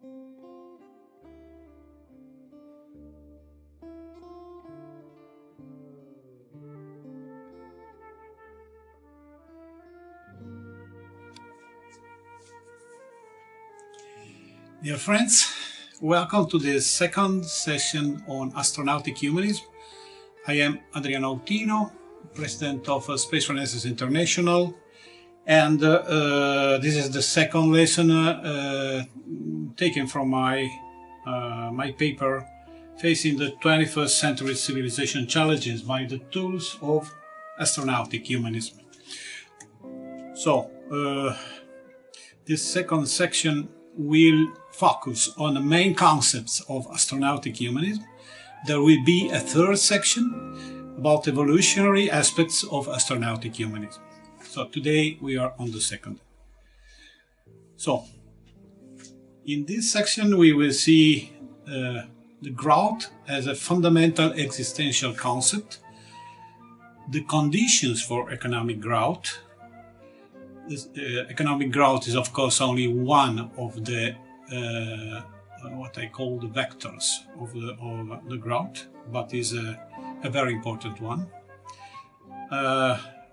Dear friends, welcome to the second session on Astronautic Humanism. I am Adriano Autino, President of Space Renaissance International, and this is the second lesson taken from my paper, Facing the 21st Century Civilization Challenges by the Tools of Astronautic Humanism. So, this second section will focus on the main concepts of astronautic humanism. There will be a third section about evolutionary aspects of astronautic humanism. So today we are on the second. So, in this section we will see the growth as a fundamental existential concept, the conditions for economic growth. Economic growth is of course only one of the what I call the vectors of the growth, but is a very important one.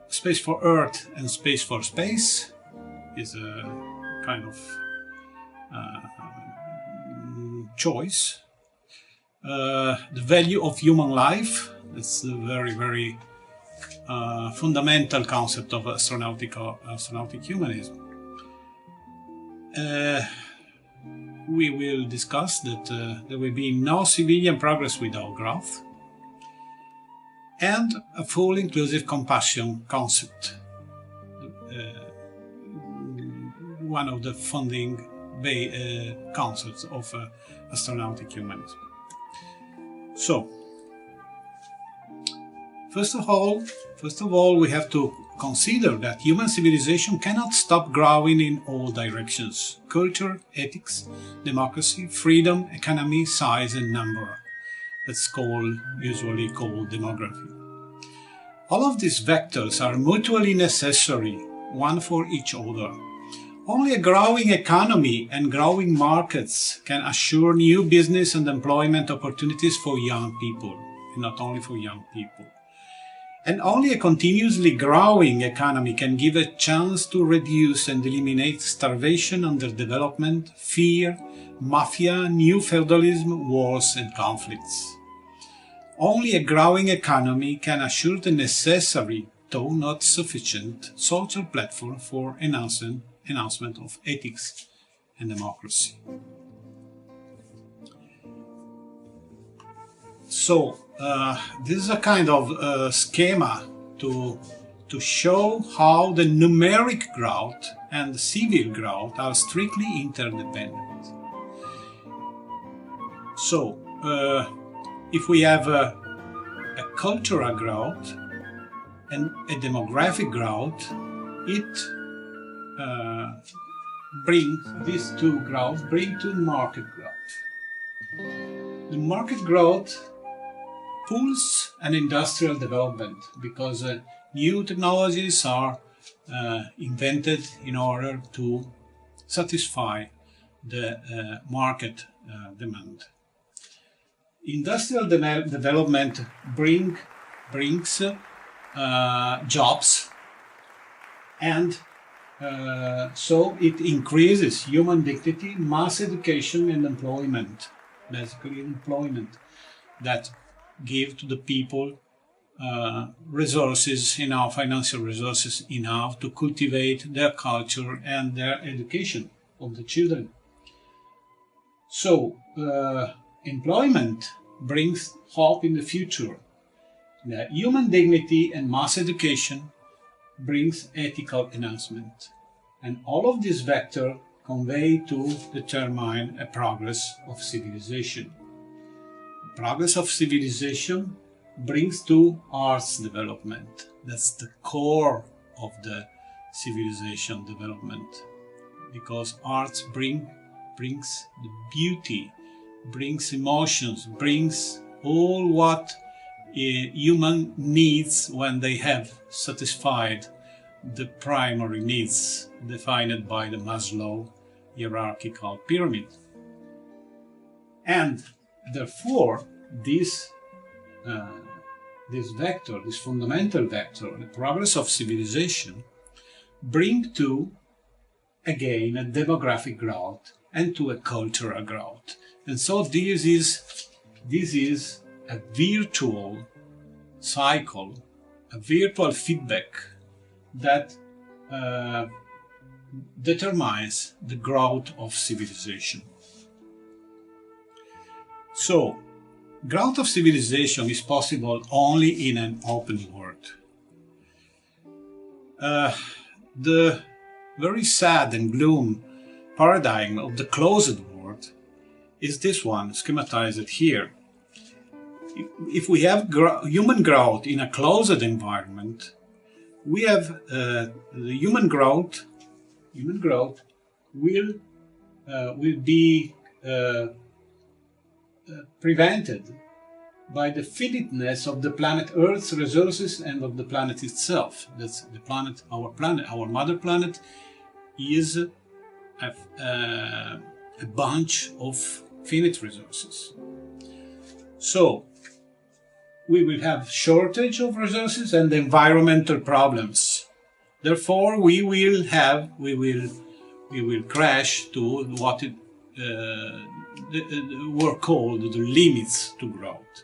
Space for Earth and space for space is a kind of choice. The value of human life, that's the very fundamental concept of astronautic humanism. We will discuss that there will be no civilian progress without growth, and a full inclusive compassion concept, one of the founding concepts of astronautic humanism. So, First of all, we have to consider that human civilization cannot stop growing in all directions: culture, ethics, democracy, freedom, economy, size and number. That's usually called demography. All of these vectors are mutually necessary, one for each other. Only a growing economy and growing markets can assure new business and employment opportunities for young people, and not only for young people. And only a continuously growing economy can give a chance to reduce and eliminate starvation, underdevelopment, fear, mafia, new feudalism, wars and conflicts. Only a growing economy can assure the necessary, though not sufficient, social platform for enhancement of ethics and democracy. So, this is a kind of schema to show how the numeric growth and the civil growth are strictly interdependent. So, if we have a cultural growth and a demographic growth, it these two growths bring to market growth. The market growth pulls an industrial development because new technologies are invented in order to satisfy the market demand. Industrial development brings jobs, and so it increases human dignity, mass education and employment, basically employment that give to the people resources, financial resources enough to cultivate their culture and their education of the children. So, employment brings hope in the future. The human dignity and mass education brings ethical enhancement. And all of these vectors convey to determine a progress of civilization. Progress of civilization brings to arts development. That's the core of the civilization development, because arts brings the beauty, brings emotions, brings all what a human needs when they have satisfied the primary needs defined by the Maslow hierarchical pyramid. And therefore, this vector, this fundamental vector, the progress of civilization, bring to, again, a demographic growth and to a cultural growth. And so this is a virtual cycle, a virtual feedback that determines the growth of civilization. So, growth of civilization is possible only in an open world. The very sad and gloom paradigm of the closed world is this one, schematized here. If we have human growth in a closed environment, we have the human growth will be prevented by the finiteness of the planet Earth's resources and of the planet itself. That's the planet, our mother planet, is a bunch of finite resources. So we will have shortage of resources and environmental problems. Therefore, we will crash to what were called the limits to growth.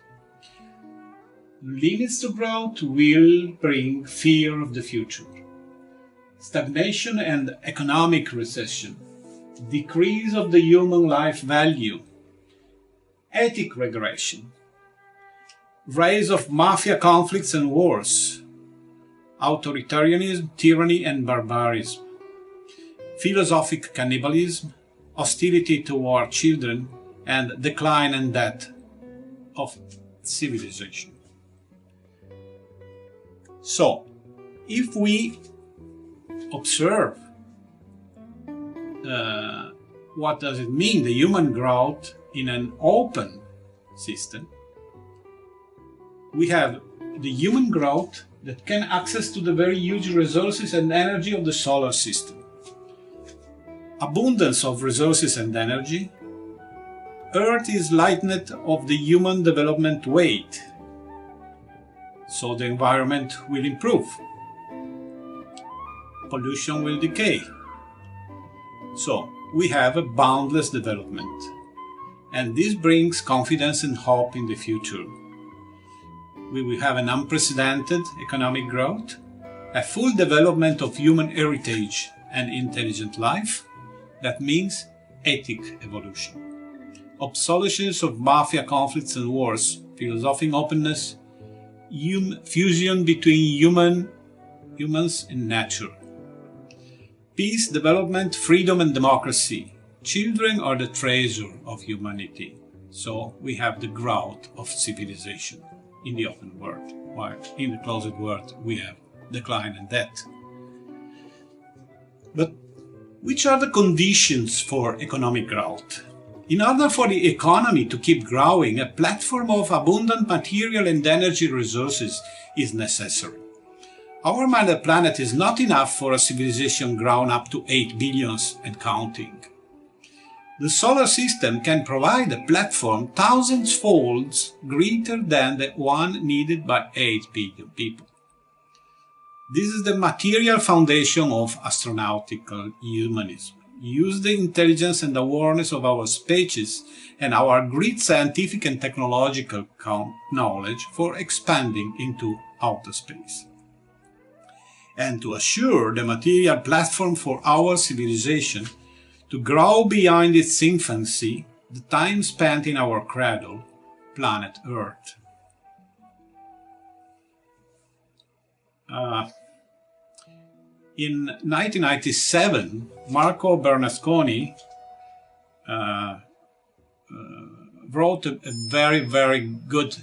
Limits to growth will bring fear of the future, stagnation and economic recession, decrease of the human life value, ethic regression, rise of mafia conflicts and wars, authoritarianism, tyranny and barbarism, philosophic cannibalism, hostility toward children, and decline and death of civilization. So, if we observe what does it mean, the human growth in an open system, we have the human growth that can access to the very huge resources and energy of the solar system. Abundance of resources and energy. Earth is lightened of the human development weight, so the environment will improve. Pollution will decay. So we have a boundless development, and this brings confidence and hope in the future. We will have an unprecedented economic growth, a full development of human heritage and intelligent life. That means ethic evolution. Obsolescence of mafia conflicts and wars, philosophic openness, fusion between humans and nature. Peace, development, freedom and democracy. Children are the treasure of humanity. So we have the growth of civilization in the open world, while in the closed world we have decline and death. But which are the conditions for economic growth? In order for the economy to keep growing, a platform of abundant material and energy resources is necessary. Our mother planet is not enough for a civilization grown up to 8 billion and counting. The solar system can provide a platform thousands folds greater than the one needed by 8 billion people. This is the material foundation of astronautical humanism. Use the intelligence and awareness of our species and our great scientific and technological knowledge for expanding into outer space. And to assure the material platform for our civilization to grow beyond its infancy, the time spent in our cradle, planet Earth. In 1997, Marco Bernasconi wrote a very, very good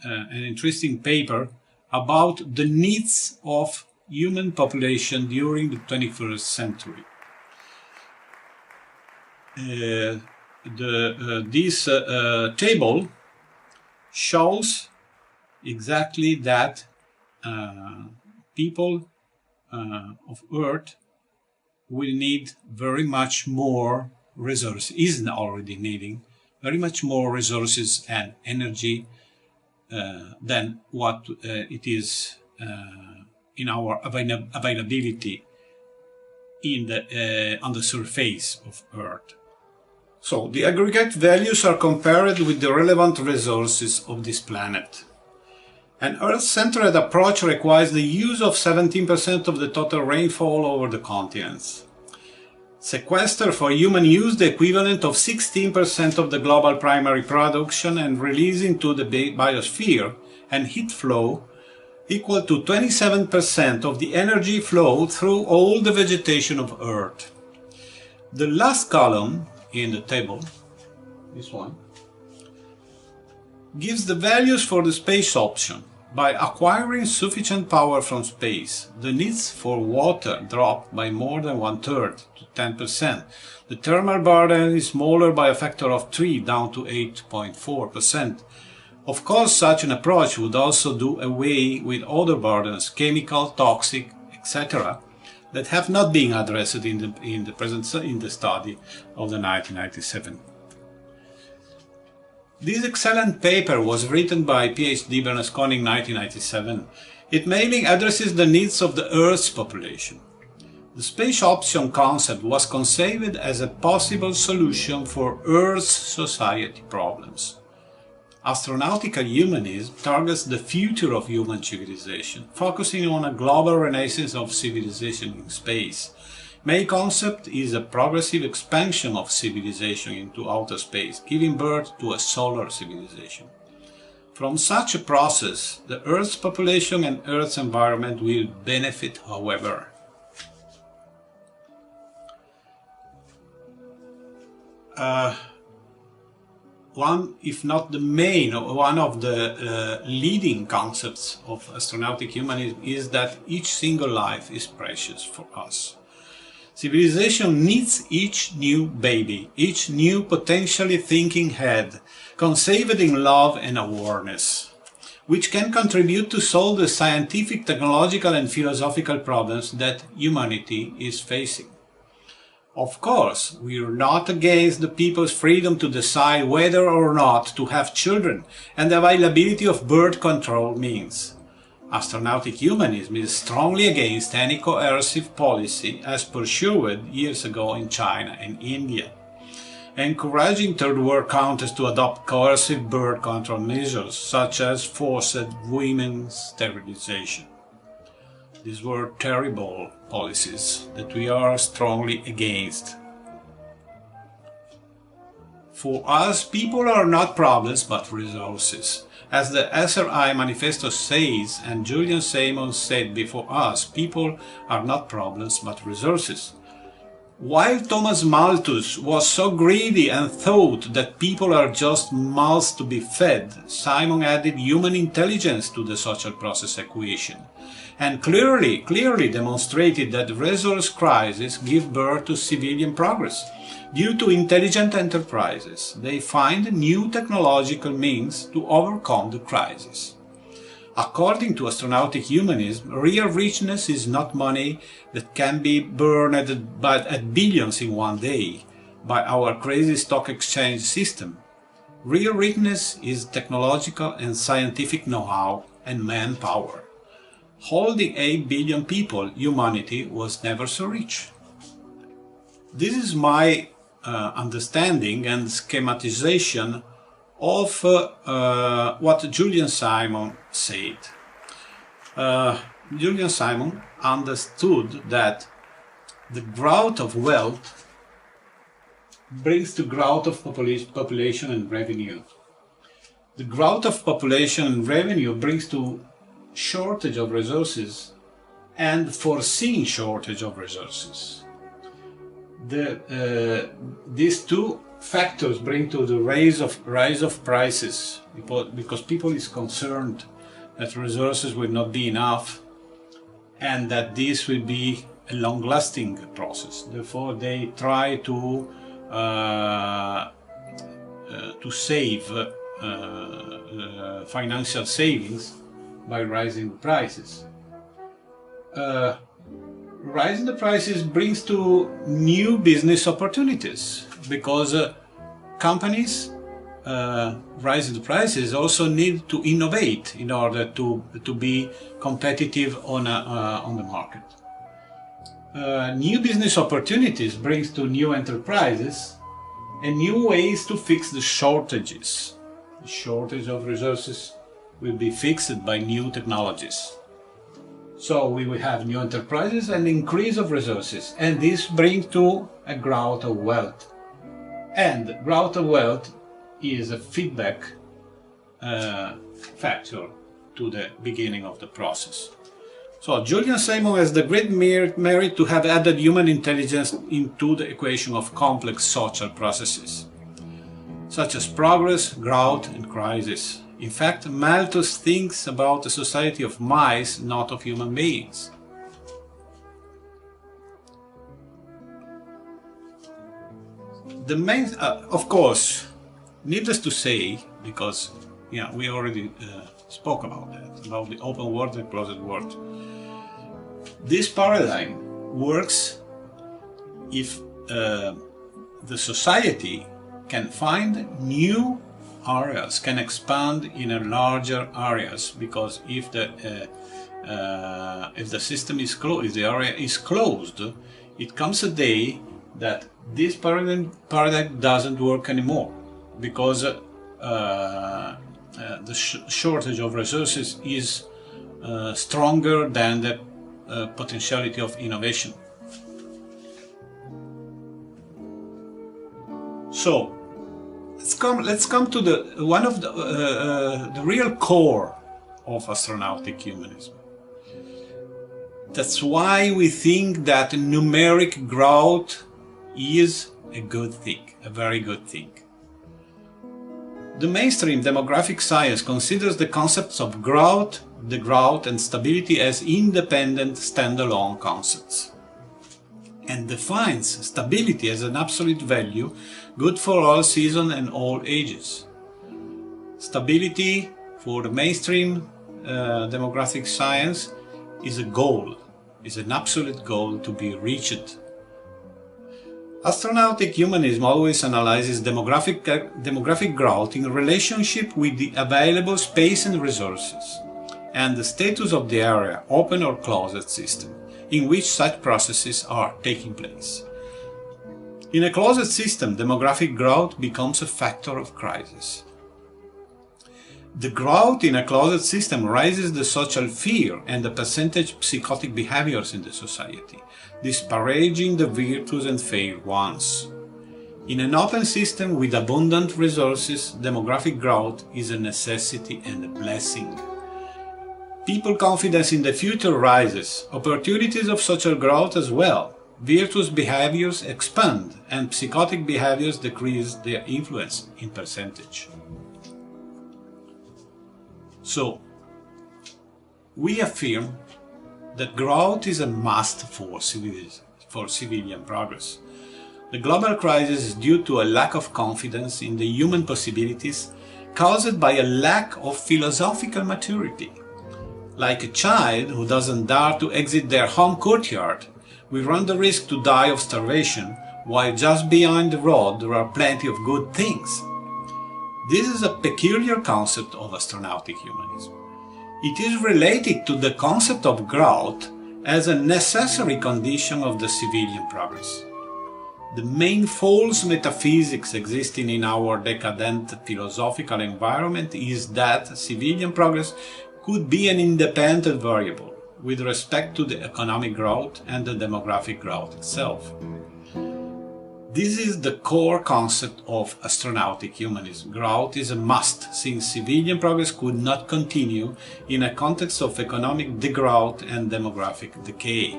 and interesting paper about the needs of human population during the 21st century. This table shows exactly that people of Earth will need very much more resources, isn't already needing very much more resources and energy than what it is in our availability on the surface of Earth. So the aggregate values are compared with the relevant resources of this planet. An Earth-centered approach requires the use of 17% of the total rainfall over the continents. Sequester for human use the equivalent of 16% of the global primary production and release into the biosphere and heat flow equal to 27% of the energy flow through all the vegetation of Earth. The last column in the table, this one, gives the values for the space option. By acquiring sufficient power from space, the needs for water drop by more than 1/3 to 10%. The thermal burden is smaller by a factor of 3, down to 8.4%. Of course, such an approach would also do away with other burdens, chemical, toxic, etc., that have not been addressed in the study of the 1997. This excellent paper was written by PhD Bernasconi in 1997. It mainly addresses the needs of the Earth's population. The space option concept was conceived as a possible solution for Earth's society problems. Astronautic Humanism targets the future of human civilization, focusing on a global renaissance of civilization in space. Main concept is a progressive expansion of civilization into outer space, giving birth to a solar civilization. From such a process, the Earth's population and Earth's environment will benefit, however. One, if not the main, or one of the leading concepts of astronautic humanism is that each single life is precious for us. Civilization needs each new baby, each new potentially thinking head, conceived in love and awareness, which can contribute to solve the scientific, technological and philosophical problems that humanity is facing. Of course, we are not against the people's freedom to decide whether or not to have children and the availability of birth control means. Astronautic humanism is strongly against any coercive policy as pursued years ago in China and India, encouraging third world countries to adopt coercive birth control measures such as forced women's sterilization. These were terrible policies that we are strongly against. For us, people are not problems but resources. As the SRI manifesto says, and Julian Simon said before us, people are not problems but resources. While Thomas Malthus was so greedy and thought that people are just mouths to be fed, Simon added human intelligence to the social process equation, and clearly demonstrated that resource crises give birth to civilian progress. Due to intelligent enterprises, they find new technological means to overcome the crisis. According to astronautic humanism, real richness is not money that can be burned at billions in one day by our crazy stock exchange system. Real richness is technological and scientific know-how and manpower. Holding 8 billion people, humanity was never so rich. This is my understanding and schematization of what Julian Simon said. Julian Simon understood that the growth of wealth brings to growth of population and revenue. The growth of population and revenue brings to shortage of resources and foreseen shortage of resources. These two factors bring to the rise of prices because people is concerned that resources will not be enough and that this will be a long-lasting process. Therefore, they try to save financial savings by raising prices. Rising the prices brings to new business opportunities because companies rising prices also need to innovate in order to be competitive on the market. New business opportunities brings to new enterprises and new ways to fix the shortages. The shortage of resources will be fixed by new technologies. So we will have new enterprises and increase of resources, and this brings to a growth of wealth. And growth of wealth is a feedback factor to the beginning of the process. So Julian Simon has the great merit to have added human intelligence into the equation of complex social processes, such as progress, growth, and crisis. In fact, Malthus thinks about a society of mice, not of human beings. The main, of course, needless to say, because we already spoke about that, about the open world and closed world. This paradigm works if the society can find new areas, can expand in larger areas, because if the system is closed, if the area is closed, it comes a day that this paradigm doesn't work anymore, because the shortage of resources is stronger than the potentiality of innovation. So let's come to one of the real core of astronautic humanism. That's why we think that numeric growth is a good thing, a very good thing. The mainstream demographic science considers the concepts of growth, degrowth, and stability as independent, standalone concepts, and defines stability as an absolute value, good for all seasons and all ages. Stability for the mainstream demographic science is a goal, is an absolute goal to be reached. Astronautic humanism always analyzes demographic growth in relationship with the available space and resources, and the status of the area, open or closed system, in which such processes are taking place. In a closed system, demographic growth becomes a factor of crisis. The growth in a closed system raises the social fear and the percentage psychotic behaviors in the society, disparaging the virtuous and fair ones. In an open system with abundant resources, demographic growth is a necessity and a blessing. People confidence in the future rises, opportunities of social growth as well. Virtuous behaviors expand and psychotic behaviors decrease their influence in percentage. So, we affirm that growth is a must for civilian progress. The global crisis is due to a lack of confidence in the human possibilities caused by a lack of philosophical maturity. Like a child who doesn't dare to exit their home courtyard, we run the risk to die of starvation, while just behind the road there are plenty of good things. This is a peculiar concept of astronautic humanism. It is related to the concept of growth as a necessary condition of the civilian progress. The main false metaphysics existing in our decadent philosophical environment is that civilian progress could be an independent variable with respect to the economic growth and the demographic growth itself. This is the core concept of astronautic humanism. Growth is a must, since civilian progress could not continue in a context of economic degrowth and demographic decay.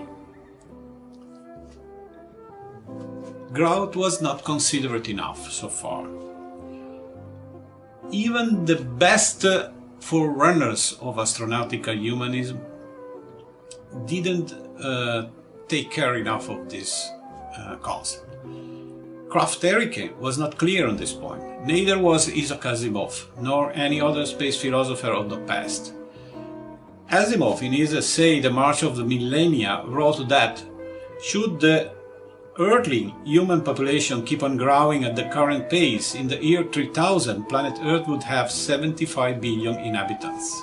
Growth was not considered enough so far. Even the best forerunners of astronautic humanism didn't take care enough of this concept. Krafft-Erike was not clear on this point. Neither was Isaac Asimov, nor any other space philosopher of the past. Asimov, in his essay The March of the Millennia, wrote that should the Earthly human population keep on growing at the current pace, in the year 3000, planet Earth would have 75 billion inhabitants.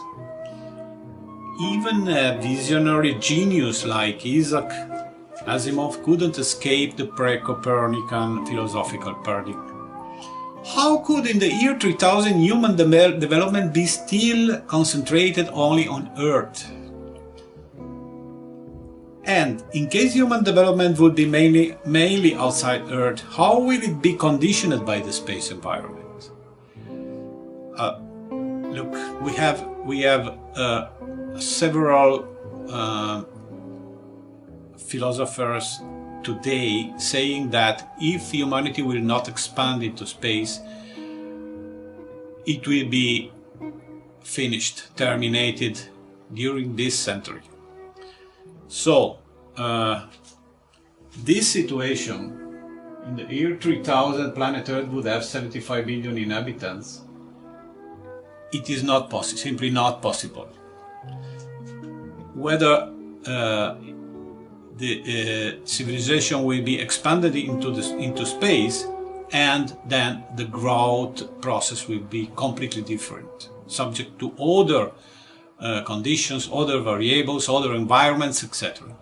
Even a visionary genius like Isaac Asimov couldn't escape the pre-Copernican philosophical paradigm. How could in the year 3000 human development be still concentrated only on Earth? And in case human development would be mainly outside Earth, how will it be conditioned by the space environment? Look, we have several philosophers today saying that if humanity will not expand into space, it will be finished, terminated during this century. So, this situation, in the year 3000, planet Earth would have 75 billion inhabitants. It is not possible, simply not possible. Whether the civilization will be expanded into space, and then the growth process will be completely different, subject to other conditions, other variables, other environments, etc.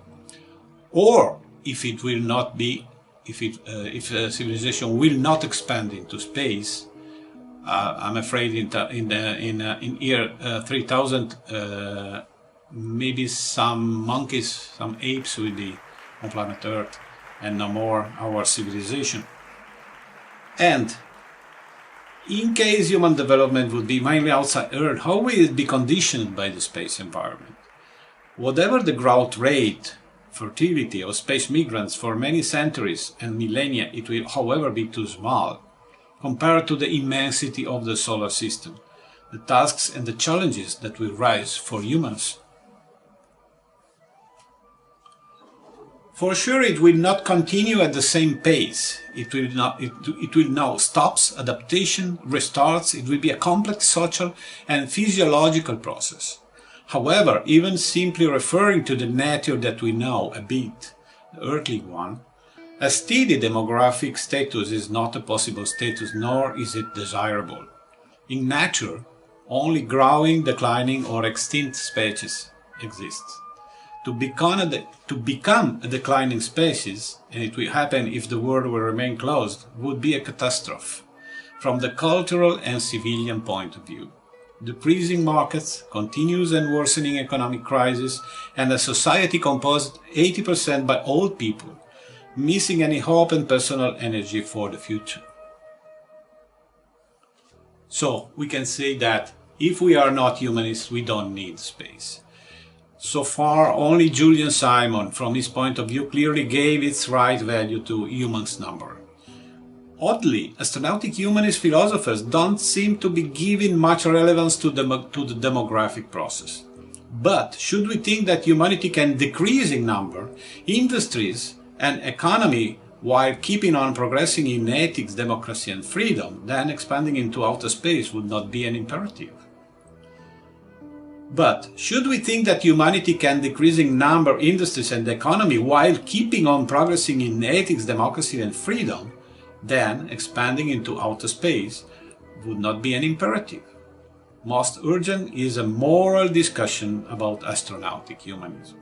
Or if it will not be, if a civilization will not expand into space, I'm afraid in year 3000, maybe some monkeys, some apes will be on planet Earth, and no more our civilization. And in case human development would be mainly outside Earth, how will it be conditioned by the space environment? Whatever the growth rate, fertility of space migrants for many centuries and millennia, it will, however, be too small compared to the immensity of the solar system, the tasks and the challenges that will rise for humans. For sure, it will not continue at the same pace. It will now stops, adaptation, restarts. It will be a complex social and physiological process. However, even simply referring to the nature that we know a bit, the earthly one, a steady demographic status is not a possible status, nor is it desirable. In nature, only growing, declining, or extinct species exist. To become a declining species, and it will happen if the world will remain closed, would be a catastrophe from the cultural and civilian point of view. Decreasing markets, continuous and worsening economic crisis, and a society composed 80% by old people, missing any hope and personal energy for the future. So, we can say that if we are not humanists, we don't need space. So far, only Julian Simon, from his point of view, clearly gave its right value to humans' number. Oddly, astronautic humanist philosophers don't seem to be giving much relevance to the demographic process. But should we think that humanity can decrease in number, industries and economy while keeping on progressing in ethics, democracy and freedom, then expanding into outer space would not be an imperative. But should we think that humanity can decrease in number, industries and economy while keeping on progressing in ethics, democracy and freedom, then expanding into outer space would not be an imperative. Most urgent is a moral discussion about astronautic humanism.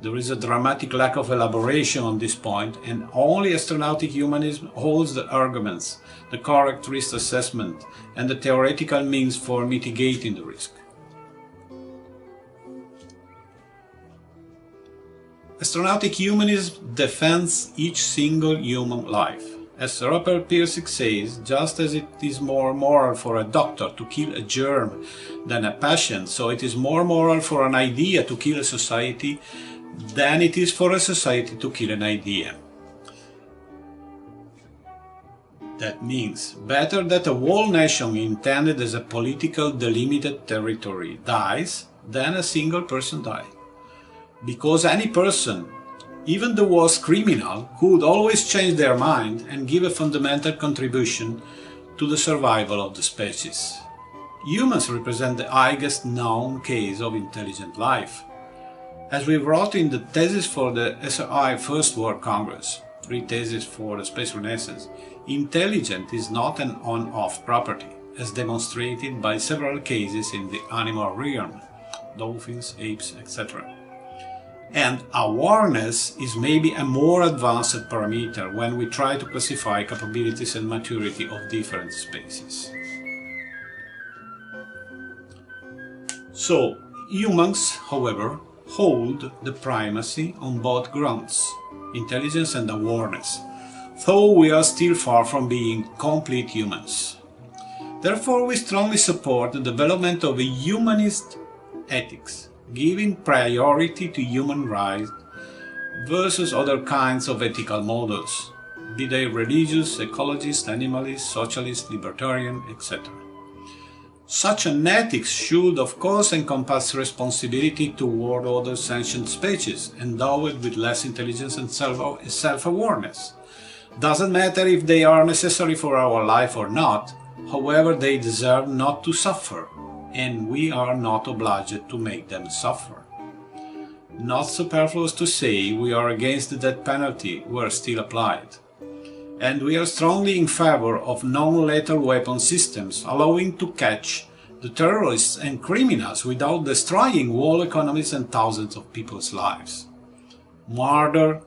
There is a dramatic lack of elaboration on this point, and only astronautic humanism holds the arguments, the correct risk assessment and the theoretical means for mitigating the risk. Astronautic humanism defends each single human life. As Rupert Pirsig says, just as it is more moral for a doctor to kill a germ than a patient, so it is more moral for an idea to kill a society than it is for a society to kill an idea. That means better that a whole nation intended as a political delimited territory dies than a single person die. Because any person, even the worst criminal, could always change their mind and give a fundamental contribution to the survival of the species. Humans represent the highest known case of intelligent life. As we wrote in the thesis for the SRI First World Congress, three theses for the space renaissance, intelligence is not an on-off property, as demonstrated by several cases in the animal realm, dolphins, apes, etc. And awareness is maybe a more advanced parameter when we try to classify capabilities and maturity of different species. So, humans, however, hold the primacy on both grounds, intelligence and awareness, though we are still far from being complete humans. Therefore, we strongly support the development of a humanist ethics, giving priority to human rights versus other kinds of ethical models, be they religious, ecologist, animalist, socialist, libertarian, etc. Such an ethics should, of course, encompass responsibility toward other sentient species, endowed with less intelligence and self-awareness. Doesn't matter if they are necessary for our life or not, however, they deserve not to suffer, and we are not obliged to make them suffer. Not superfluous to say we are against the death penalty where still applied. And we are strongly in favor of non-lethal weapon systems, allowing to catch the terrorists and criminals without destroying whole economies and thousands of people's lives. Murder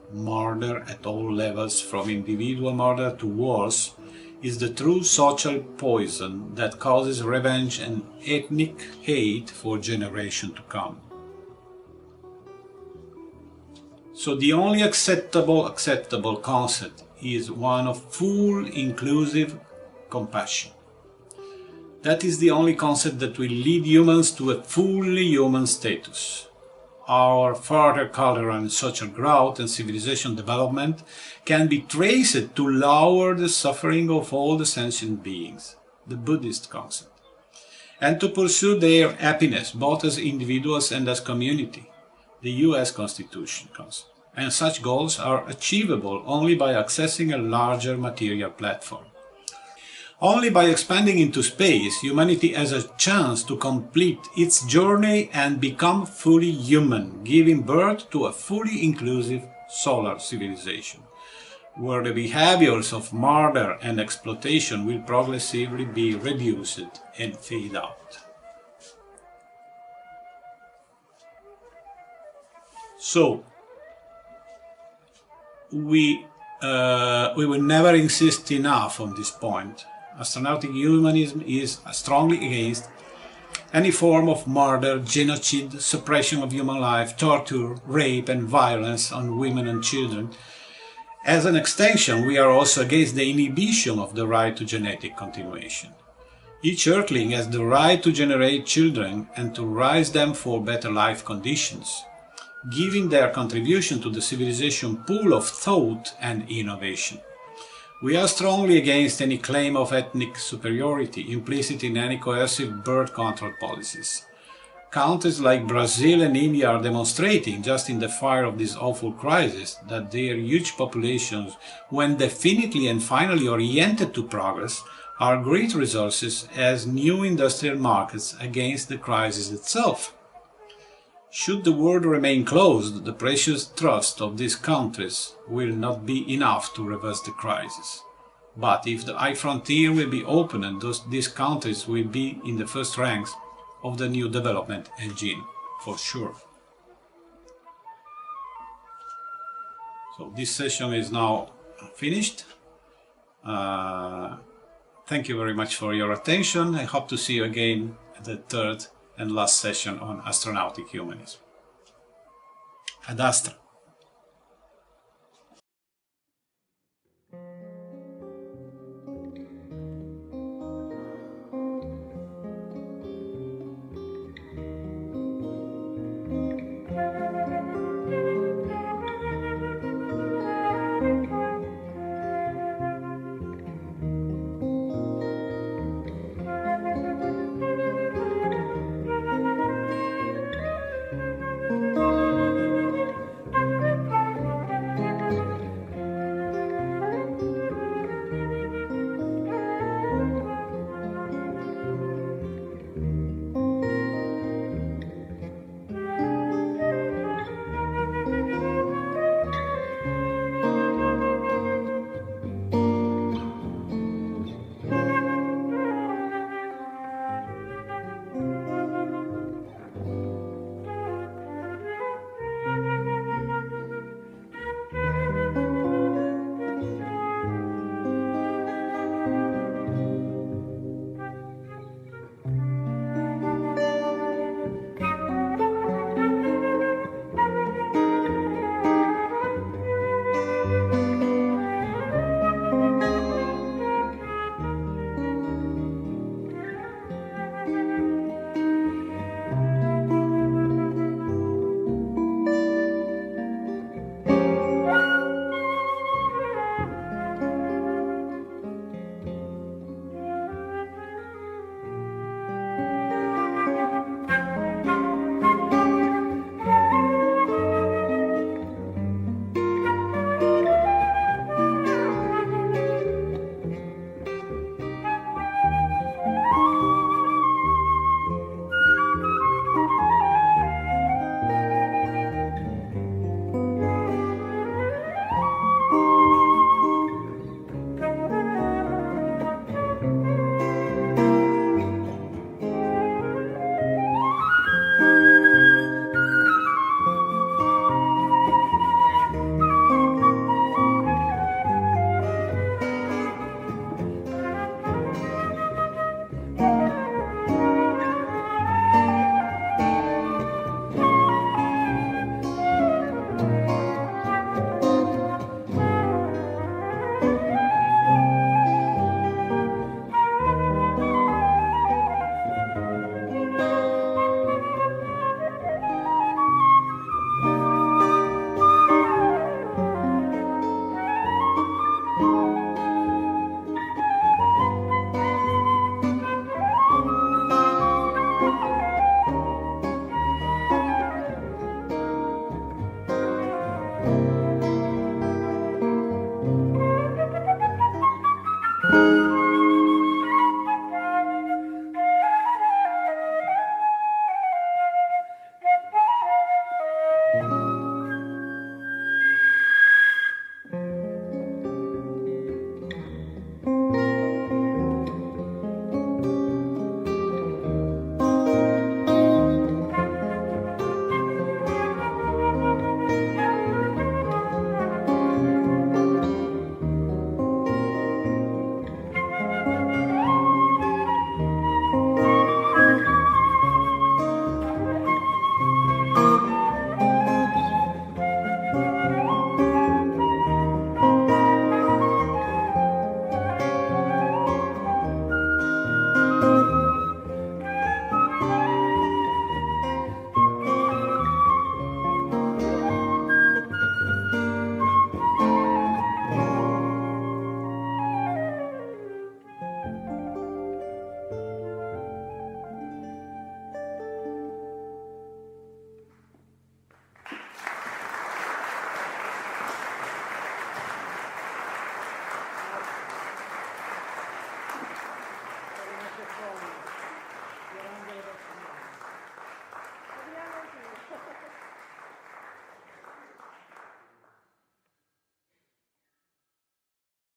at all levels, from individual murder to wars, is the true social poison that causes revenge and ethnic hate for generations to come. So the only acceptable concept is one of full inclusive compassion. That is the only concept that will lead humans to a fully human status. Our further cultural and social growth and civilization development can be traced to lower the suffering of all the sentient beings, the Buddhist concept, and to pursue their happiness both as individuals and as community, the US Constitution concept. And such goals are achievable only by accessing a larger material platform. Only by expanding into space, humanity has a chance to complete its journey and become fully human, giving birth to a fully inclusive solar civilization, where the behaviors of murder and exploitation will progressively be reduced and fade out. So, we will never insist enough on this point. Astronautic humanism is strongly against any form of murder, genocide, suppression of human life, torture, rape and violence on women and children. As an extension, we are also against the inhibition of the right to genetic continuation. Each Earthling has the right to generate children and to raise them for better life conditions, giving their contribution to the civilization pool of thought and innovation. We are strongly against any claim of ethnic superiority implicit in any coercive birth control policies. Countries like Brazil and India are demonstrating, just in the fire of this awful crisis, that their huge populations, when definitely and finally oriented to progress, are great resources as new industrial markets against the crisis itself. Should the world remain closed, the precious trust of these countries will not be enough to reverse the crisis. But if the high frontier will be opened, these countries will be in the first ranks of the new development engine, for sure. So this session is now finished. Thank you very much for your attention. I hope to see you again at the third and last session on astronautic humanism. Ad Astra.